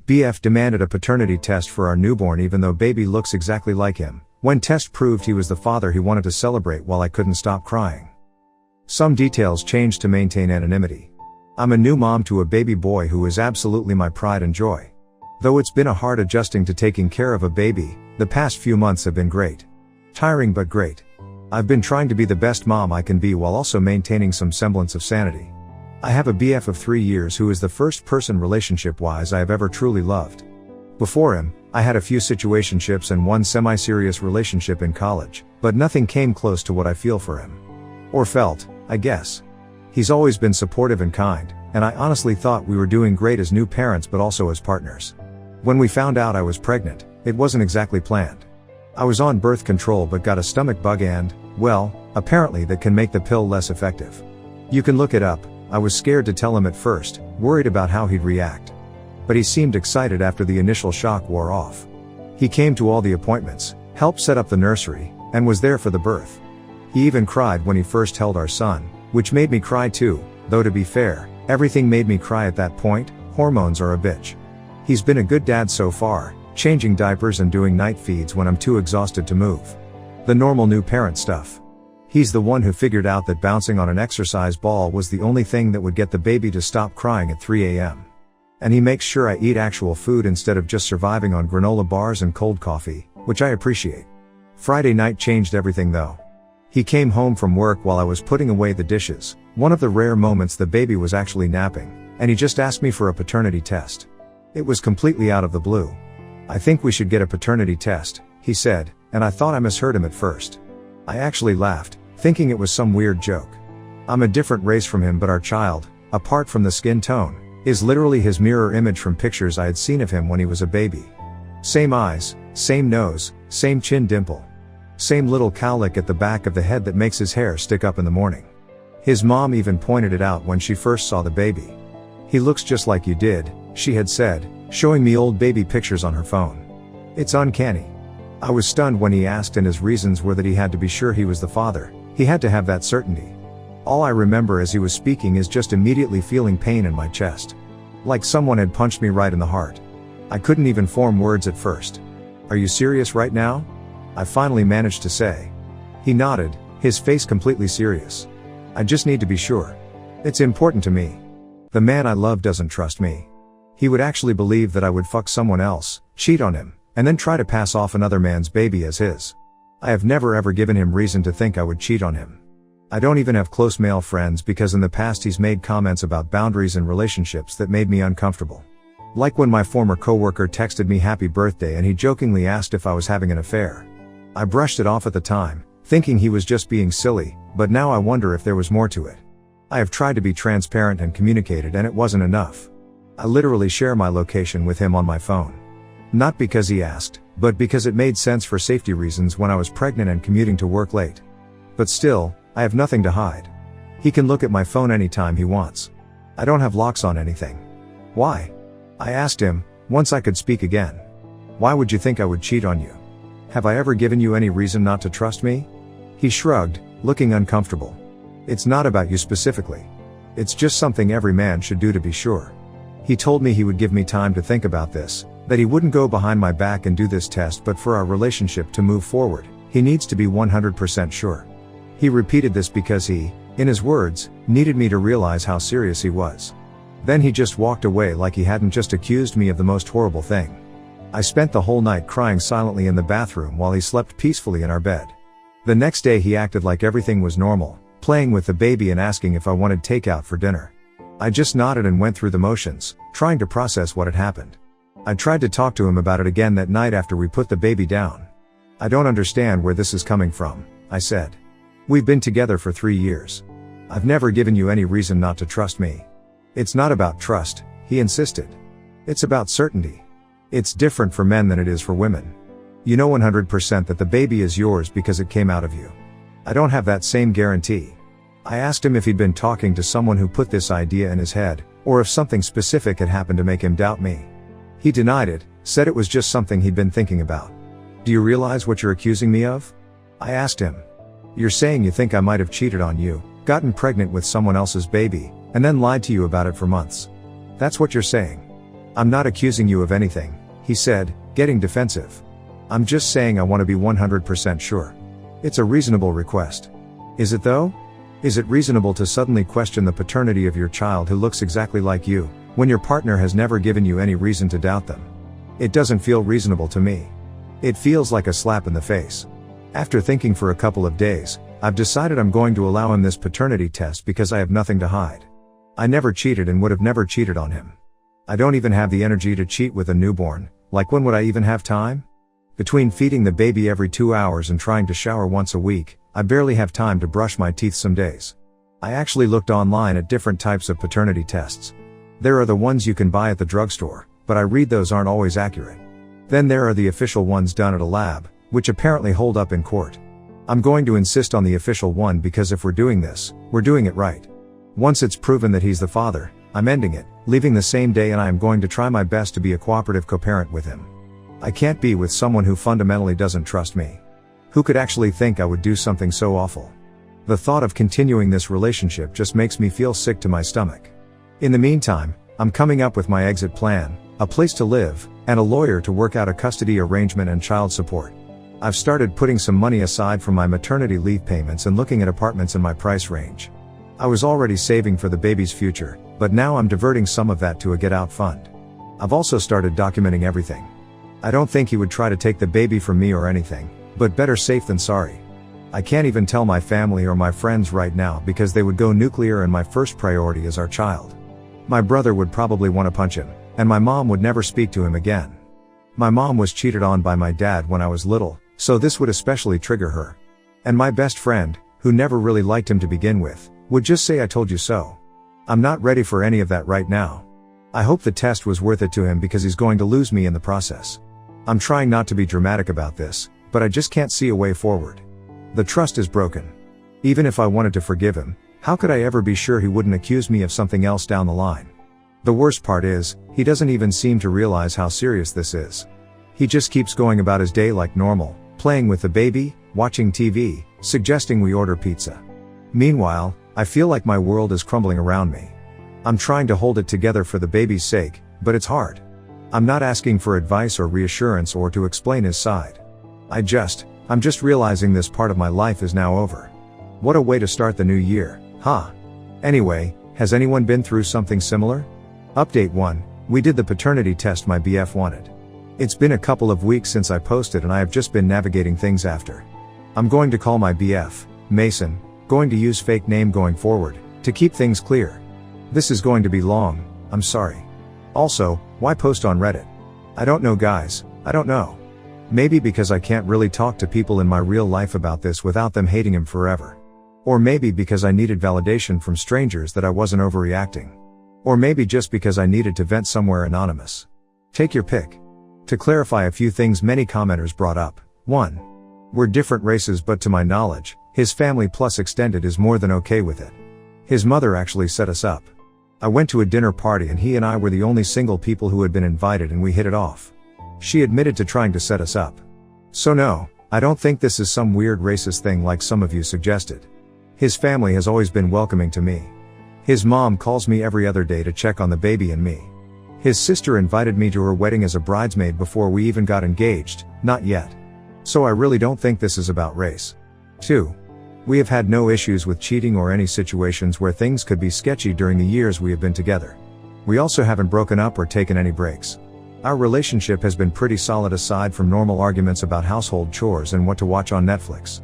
BF demanded a paternity test for our newborn even though baby looks exactly like him. When test proved he was the father, he wanted to celebrate while I couldn't stop crying. Some details changed to maintain anonymity. I'm a new mom to a baby boy who is absolutely my pride and joy. Though it's been a hard adjusting to taking care of a baby, the past few months have been great. Tiring but great. I've been trying to be the best mom I can be while also maintaining some semblance of sanity. I have a BF of 3 years who is the first person relationship-wise I have ever truly loved. Before him, I had a few situationships and one semi-serious relationship in college, but nothing came close to what I feel for him. Or felt, I guess. He's always been supportive and kind, and I honestly thought we were doing great as new parents but also as partners. When we found out I was pregnant, it wasn't exactly planned. I was on birth control but got a stomach bug and, well, apparently that can make the pill less effective. You can look it up. I was scared to tell him at first, worried about how he'd react. But he seemed excited after the initial shock wore off. He came to all the appointments, helped set up the nursery, and was there for the birth. He even cried when he first held our son, which made me cry too, though to be fair, everything made me cry at that point. Hormones are a bitch. He's been a good dad so far, changing diapers and doing night feeds when I'm too exhausted to move. The normal new parent stuff. He's the one who figured out that bouncing on an exercise ball was the only thing that would get the baby to stop crying at 3 a.m. And he makes sure I eat actual food instead of just surviving on granola bars and cold coffee, which I appreciate. Friday night changed everything though. He came home from work while I was putting away the dishes, one of the rare moments the baby was actually napping, and he just asked me for a paternity test. It was completely out of the blue. "I think we should get a paternity test," he said, and I thought I misheard him at first. I actually laughed, thinking it was some weird joke. I'm a different race from him, but our child, apart from the skin tone, is literally his mirror image from pictures I had seen of him when he was a baby. Same eyes, same nose, same chin dimple. Same little cowlick at the back of the head that makes his hair stick up in the morning. His mom even pointed it out when she first saw the baby. "He looks just like you did," she had said, showing me old baby pictures on her phone. "It's uncanny." I was stunned when he asked, and his reasons were that he had to be sure he was the father. He had to have that certainty. All I remember as he was speaking is just immediately feeling pain in my chest. Like someone had punched me right in the heart. I couldn't even form words at first. "Are you serious right now?" I finally managed to say. He nodded, his face completely serious. "I just need to be sure. It's important to me. The man I love doesn't trust me. He would actually believe that I would fuck someone else, cheat on him, and then try to pass off another man's baby as his. I have never ever given him reason to think I would cheat on him. I don't even have close male friends because in the past he's made comments about boundaries in relationships that made me uncomfortable. Like when my former coworker texted me happy birthday and he jokingly asked if I was having an affair. I brushed it off at the time, thinking he was just being silly, but now I wonder if there was more to it. I have tried to be transparent and communicated, and it wasn't enough. I literally share my location with him on my phone. Not because he asked, but because it made sense for safety reasons when I was pregnant and commuting to work late. But still, I have nothing to hide. He can look at my phone anytime he wants. I don't have locks on anything. Why? I asked him, once I could speak again. Why would you think I would cheat on you? Have I ever given you any reason not to trust me? He shrugged, looking uncomfortable. It's not about you specifically. It's just something every man should do to be sure. He told me he would give me time to think about this, that he wouldn't go behind my back and do this test, but for our relationship to move forward, he needs to be 100% sure. He repeated this because he, in his words, needed me to realize how serious he was. Then he just walked away like he hadn't just accused me of the most horrible thing. I spent the whole night crying silently in the bathroom while he slept peacefully in our bed. The next day he acted like everything was normal, playing with the baby and asking if I wanted takeout for dinner. I just nodded and went through the motions, trying to process what had happened. I tried to talk to him about it again that night after we put the baby down. "I don't understand where this is coming from," I said. "We've been together for 3 years. I've never given you any reason not to trust me." "It's not about trust," he insisted. "It's about certainty. It's different for men than it is for women. You know 100% that the baby is yours because it came out of you. I don't have that same guarantee." I asked him if he'd been talking to someone who put this idea in his head, or if something specific had happened to make him doubt me. He denied it, said it was just something he'd been thinking about. "Do you realize what you're accusing me of?" I asked him. "You're saying you think I might have cheated on you, gotten pregnant with someone else's baby, and then lied to you about it for months. That's what you're saying." "I'm not accusing you of anything," he said, getting defensive. "I'm just saying I want to be 100% sure. It's a reasonable request." "Is it though? Is it reasonable to suddenly question the paternity of your child who looks exactly like you, when your partner has never given you any reason to doubt them? It doesn't feel reasonable to me. It feels like a slap in the face." After thinking for a couple of days, I've decided I'm going to allow him this paternity test because I have nothing to hide. I never cheated and would have never cheated on him. I don't even have the energy to cheat with a newborn, like when would I even have time? Between feeding the baby every 2 hours and trying to shower once a week, I barely have time to brush my teeth some days. I actually looked online at different types of paternity tests. There are the ones you can buy at the drugstore, but I read those aren't always accurate. Then there are the official ones done at a lab, which apparently hold up in court. I'm going to insist on the official one because if we're doing this, we're doing it right. Once it's proven that he's the father, I'm ending it, leaving the same day, and I am going to try my best to be a cooperative co-parent with him. I can't be with someone who fundamentally doesn't trust me. Who could actually think I would do something so awful? The thought of continuing this relationship just makes me feel sick to my stomach. In the meantime, I'm coming up with my exit plan, a place to live, and a lawyer to work out a custody arrangement and child support. I've started putting some money aside from my maternity leave payments and looking at apartments in my price range. I was already saving for the baby's future, but now I'm diverting some of that to a get-out fund. I've also started documenting everything. I don't think he would try to take the baby from me or anything, but better safe than sorry. I can't even tell my family or my friends right now because they would go nuclear, and my first priority is our child. My brother would probably want to punch him, and my mom would never speak to him again. My mom was cheated on by my dad when I was little, so this would especially trigger her. And my best friend, who never really liked him to begin with, would just say "I told you so." I'm not ready for any of that right now. I hope the test was worth it to him because he's going to lose me in the process. I'm trying not to be dramatic about this, but I just can't see a way forward. The trust is broken. Even if I wanted to forgive him, how could I ever be sure he wouldn't accuse me of something else down the line? The worst part is, he doesn't even seem to realize how serious this is. He just keeps going about his day like normal, playing with the baby, watching TV, suggesting we order pizza. Meanwhile, I feel like my world is crumbling around me. I'm trying to hold it together for the baby's sake, but it's hard. I'm not asking for advice or reassurance or to explain his side. I'm just realizing this part of my life is now over. What a way to start the new year, huh? Anyway, has anyone been through something similar? Update 1, we did the paternity test my BF wanted. It's been a couple of weeks since I posted and I have just been navigating things after. I'm going to call my BF, Mason, going to use fake name going forward, to keep things clear. This is going to be long, I'm sorry. Also, why post on Reddit? I don't know guys, I don't know. Maybe because I can't really talk to people in my real life about this without them hating him forever. Or maybe because I needed validation from strangers that I wasn't overreacting. Or maybe just because I needed to vent somewhere anonymous. Take your pick. To clarify a few things many commenters brought up. 1. We're different races, but to my knowledge, his family plus extended is more than okay with it. His mother actually set us up. I went to a dinner party and he and I were the only single people who had been invited and we hit it off. She admitted to trying to set us up. So no, I don't think this is some weird racist thing like some of you suggested. His family has always been welcoming to me. His mom calls me every other day to check on the baby and me. His sister invited me to her wedding as a bridesmaid before we even got engaged, not yet. So I really don't think this is about race. 2. We have had no issues with cheating or any situations where things could be sketchy during the years we have been together. We also haven't broken up or taken any breaks. Our relationship has been pretty solid aside from normal arguments about household chores and what to watch on Netflix.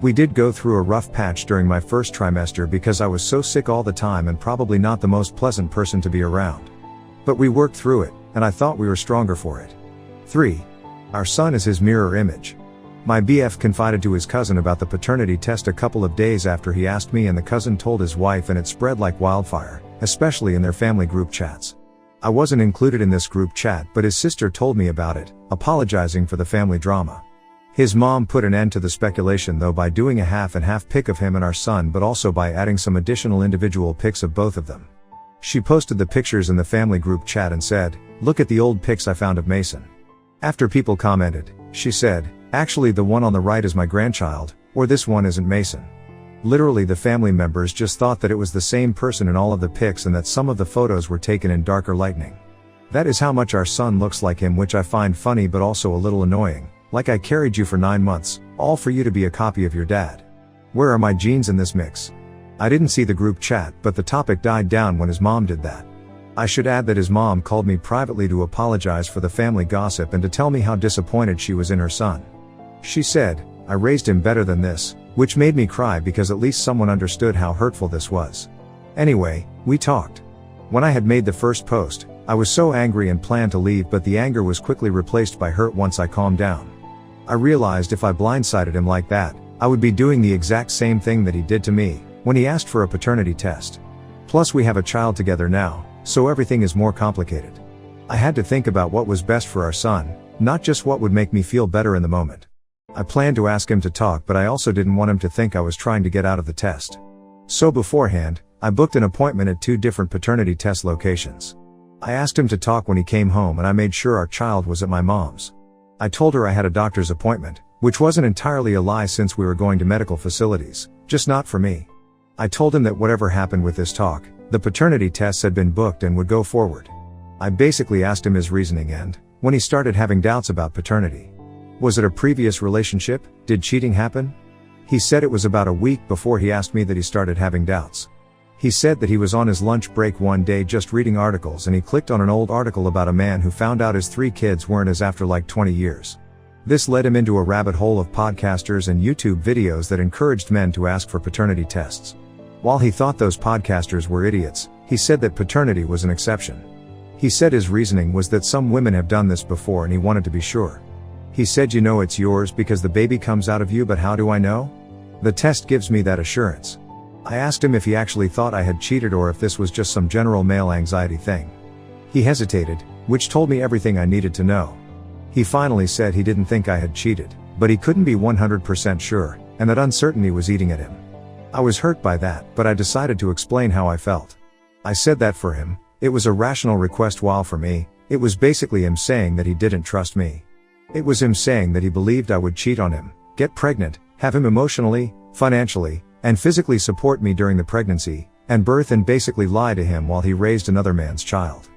We did go through a rough patch during my first trimester because I was so sick all the time and probably not the most pleasant person to be around. But we worked through it, and I thought we were stronger for it. 3. Our son is his mirror image. My BF confided to his cousin about the paternity test a couple of days after he asked me, and the cousin told his wife, and it spread like wildfire, especially in their family group chats. I wasn't included in this group chat, but his sister told me about it, apologizing for the family drama. His mom put an end to the speculation though by doing a half and half pic of him and our son, but also by adding some additional individual pics of both of them. She posted the pictures in the family group chat and said, "Look at the old pics I found of Mason." After people commented, she said, "Actually the one on the right is my grandchild, or this one isn't Mason." Literally the family members just thought that it was the same person in all of the pics and that some of the photos were taken in darker lighting. That is how much our son looks like him, which I find funny but also a little annoying. Like I carried you for 9 months, all for you to be a copy of your dad. Where are my genes in this mix? I didn't see the group chat, but the topic died down when his mom did that. I should add that his mom called me privately to apologize for the family gossip and to tell me how disappointed she was in her son. She said, "I raised him better than this," which made me cry because at least someone understood how hurtful this was. Anyway, we talked. When I had made the first post, I was so angry and planned to leave, but the anger was quickly replaced by hurt once I calmed down. I realized if I blindsided him like that, I would be doing the exact same thing that he did to me when he asked for a paternity test. Plus we have a child together now, so everything is more complicated. I had to think about what was best for our son, not just what would make me feel better in the moment. I planned to ask him to talk, but I also didn't want him to think I was trying to get out of the test. So beforehand, I booked an appointment at 2 different paternity test locations. I asked him to talk when he came home, and I made sure our child was at my mom's. I told her I had a doctor's appointment, which wasn't entirely a lie since we were going to medical facilities, just not for me. I told him that whatever happened with this talk, the paternity tests had been booked and would go forward. I basically asked him his reasoning and, when he started having doubts about paternity. Was it a previous relationship? Did cheating happen? He said it was about a week before he asked me that he started having doubts. He said that he was on his lunch break one day just reading articles and he clicked on an old article about a man who found out his 3 kids weren't his after like 20 years. This led him into a rabbit hole of podcasters and YouTube videos that encouraged men to ask for paternity tests. While he thought those podcasters were idiots, he said that paternity was an exception. He said his reasoning was that some women have done this before and he wanted to be sure. He said, "You know it's yours because the baby comes out of you, but how do I know? The test gives me that assurance." I asked him if he actually thought I had cheated or if this was just some general male anxiety thing. He hesitated, which told me everything I needed to know. He finally said he didn't think I had cheated, but he couldn't be 100% sure, and that uncertainty was eating at him. I was hurt by that, but I decided to explain how I felt. I said that for him, it was a rational request, while for me, it was basically him saying that he didn't trust me. It was him saying that he believed I would cheat on him, get pregnant, have him emotionally, financially, and physically support me during the pregnancy and birth, and basically lie to him while he raised another man's child.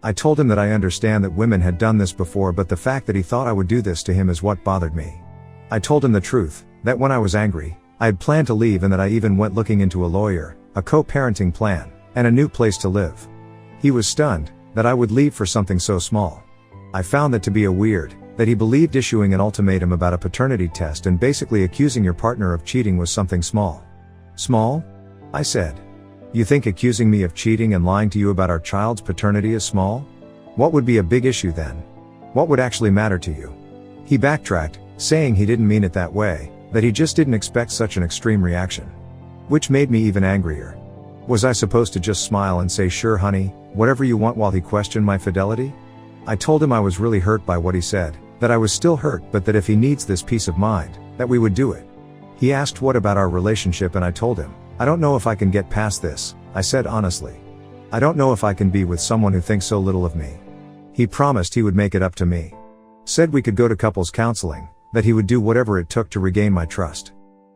I told him that I understand that women had done this before, but the fact that he thought I would do this to him is what bothered me. I told him the truth, that when I was angry, I had planned to leave and that I even went looking into a lawyer, a co-parenting plan, and a new place to live. He was stunned that I would leave for something so small. I found that to be a weird, that he believed issuing an ultimatum about a paternity test and basically accusing your partner of cheating was something small. Small? I said. You think accusing me of cheating and lying to you about our child's paternity is small? What would be a big issue then? What would actually matter to you? He backtracked, saying he didn't mean it that way, that he just didn't expect such an extreme reaction. Which made me even angrier. Was I supposed to just smile and say, "Sure honey, whatever you want," while he questioned my fidelity? I told him I was really hurt by what he said, that I was still hurt, but that if he needs this peace of mind, that we would do it. He asked what about our relationship, and I told him, "I don't know if I can get past this," I said honestly. "I don't know if I can be with someone who thinks so little of me." He promised he would make it up to me. Said we could go to couples counseling, that he would do whatever it took to regain my trust.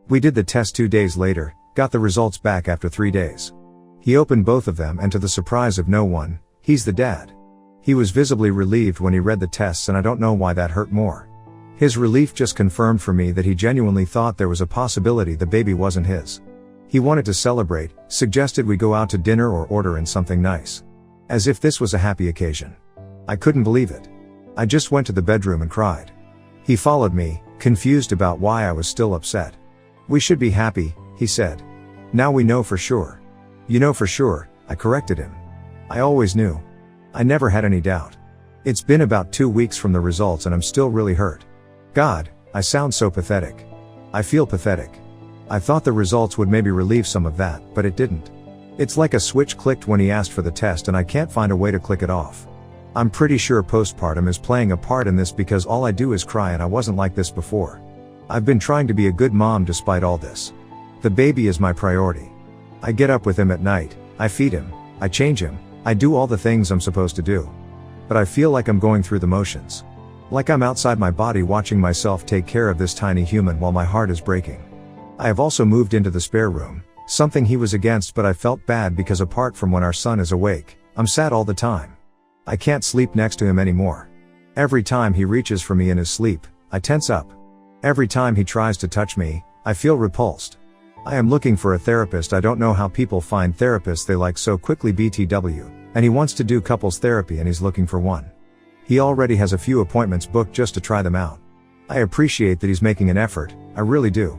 We did the test 2 days later, got the results back after 3 days. He opened both of them, and to the surprise of no one, he's the dad. He was visibly relieved when he read the tests, and I don't know why that hurt more. His relief just confirmed for me that he genuinely thought there was a possibility the baby wasn't his. He wanted to celebrate, suggested we go out to dinner or order in something nice. As if this was a happy occasion. I couldn't believe it. I just went to the bedroom and cried. He followed me, confused about why I was still upset. "We should be happy," he said. "Now we know for sure." "You know for sure," I corrected him. "I always knew. I never had any doubt. It's been about 2 weeks from the results and I'm still really hurt. God, I sound so pathetic. I feel pathetic. I thought the results would maybe relieve some of that, but it didn't. It's like a switch clicked when he asked for the test and I can't find a way to click it off. I'm pretty sure postpartum is playing a part in this because all I do is cry and I wasn't like this before. I've been trying to be a good mom despite all this. The baby is my priority. I get up with him at night, I feed him, I change him, I do all the things I'm supposed to do. But I feel like I'm going through the motions. Like I'm outside my body watching myself take care of this tiny human while my heart is breaking. I have also moved into the spare room, something he was against, but I felt bad because apart from when our son is awake, I'm sad all the time. I can't sleep next to him anymore. Every time he reaches for me in his sleep, I tense up. Every time he tries to touch me, I feel repulsed. I am looking for a therapist. I don't know how people find therapists they like so quickly. BTW, and he wants to do couples therapy and he's looking for one. He already has a few appointments booked just to try them out. I appreciate that he's making an effort, I really do.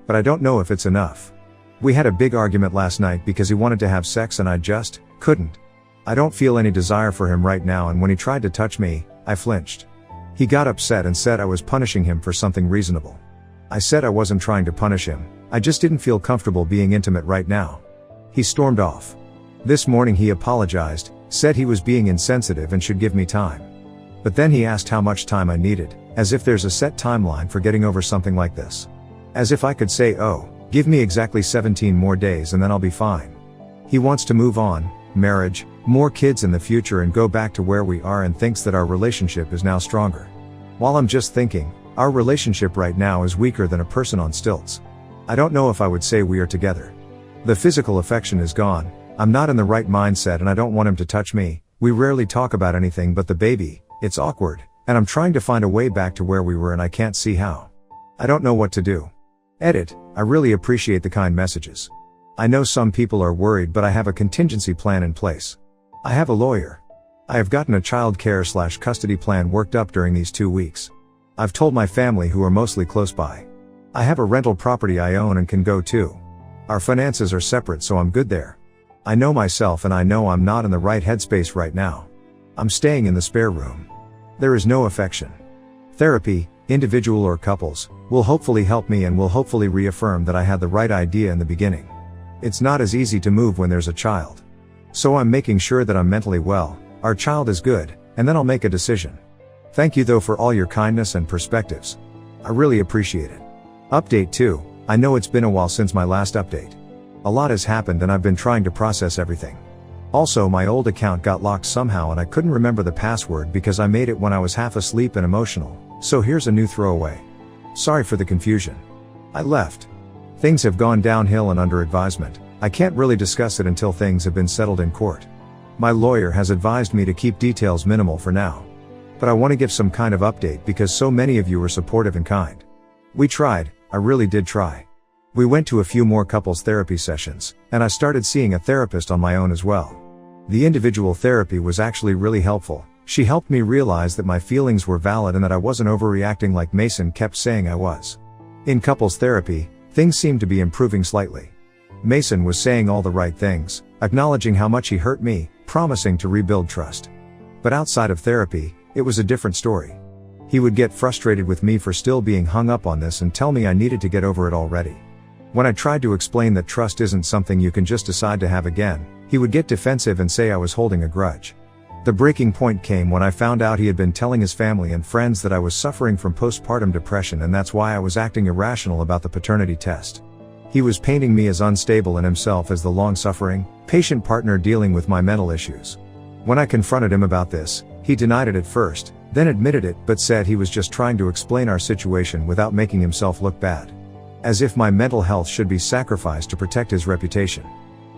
But I don't know if it's enough. We had a big argument last night because he wanted to have sex and I just couldn't. I don't feel any desire for him right now, and when he tried to touch me, I flinched. He got upset and said I was punishing him for something reasonable. I said I wasn't trying to punish him, I just didn't feel comfortable being intimate right now. He stormed off. This morning he apologized, said he was being insensitive and should give me time. But then he asked how much time I needed, as if there's a set timeline for getting over something like this. As if I could say, oh, give me exactly 17 more days and then I'll be fine. He wants to move on, marriage, more kids in the future, and go back to where we are, and thinks that our relationship is now stronger. While I'm just thinking, our relationship right now is weaker than a person on stilts. I don't know if I would say we are together. The physical affection is gone, I'm not in the right mindset, and I don't want him to touch me. We rarely talk about anything but the baby, it's awkward, and I'm trying to find a way back to where we were and I can't see how. I don't know what to do. Edit, I really appreciate the kind messages. I know some people are worried, but I have a contingency plan in place. I have a lawyer. I have gotten a child care/custody plan worked up during these 2 weeks. I've told my family, who are mostly close by. I have a rental property I own and can go to. Our finances are separate, so I'm good there. I know myself, and I know I'm not in the right headspace right now. I'm staying in the spare room. There is no affection. Therapy, individual or couples, will hopefully help me and will hopefully reaffirm that I had the right idea in the beginning. It's not as easy to move when there's a child. So I'm making sure that I'm mentally well, our child is good, and then I'll make a decision. Thank you though for all your kindness and perspectives. I really appreciate it. Update 2, I know it's been a while since my last update. A lot has happened and I've been trying to process everything. Also, my old account got locked somehow and I couldn't remember the password because I made it when I was half asleep and emotional, so here's a new throwaway. Sorry for the confusion. I left. Things have gone downhill and under advisement. I can't really discuss it until things have been settled in court. My lawyer has advised me to keep details minimal for now. But I want to give some kind of update because so many of you were supportive and kind. We tried, I really did try. We went to a few more couples therapy sessions, and I started seeing a therapist on my own as well. The individual therapy was actually really helpful. She helped me realize that my feelings were valid and that I wasn't overreacting like Mason kept saying I was. In couples therapy, things seemed to be improving slightly. Mason was saying all the right things, acknowledging how much he hurt me, promising to rebuild trust. But outside of therapy, it was a different story. He would get frustrated with me for still being hung up on this and tell me I needed to get over it already. When I tried to explain that trust isn't something you can just decide to have again, he would get defensive and say I was holding a grudge. The breaking point came when I found out he had been telling his family and friends that I was suffering from postpartum depression, and that's why I was acting irrational about the paternity test. He was painting me as unstable and himself as the long-suffering, patient partner dealing with my mental issues. When I confronted him about this, he denied it at first, then admitted it, but said he was just trying to explain our situation without making himself look bad. As if my mental health should be sacrificed to protect his reputation.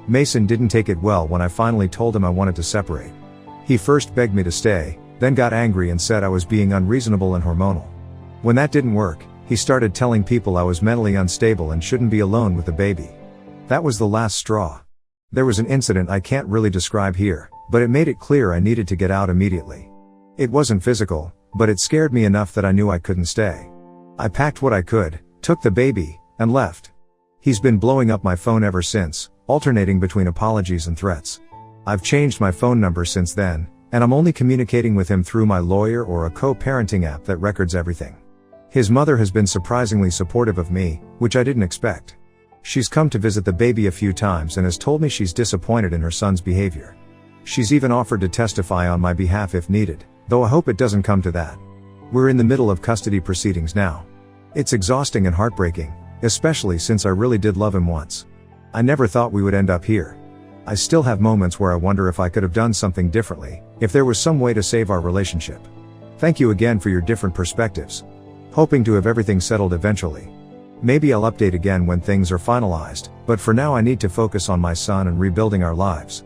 Mason didn't take it well when I finally told him I wanted to separate. He first begged me to stay, then got angry and said I was being unreasonable and hormonal. When that didn't work, he started telling people I was mentally unstable and shouldn't be alone with the baby. That was the last straw. There was an incident I can't really describe here, but it made it clear I needed to get out immediately. It wasn't physical, but it scared me enough that I knew I couldn't stay. I packed what I could, took the baby, and left. He's been blowing up my phone ever since, alternating between apologies and threats. I've changed my phone number since then, and I'm only communicating with him through my lawyer or a co-parenting app that records everything. His mother has been surprisingly supportive of me, which I didn't expect. She's come to visit the baby a few times and has told me she's disappointed in her son's behavior. She's even offered to testify on my behalf if needed, though I hope it doesn't come to that. We're in the middle of custody proceedings now. It's exhausting and heartbreaking, especially since I really did love him once. I never thought we would end up here. I still have moments where I wonder if I could have done something differently, if there was some way to save our relationship. Thank you again for your different perspectives. Hoping to have everything settled eventually. Maybe I'll update again when things are finalized, but for now I need to focus on my son and rebuilding our lives.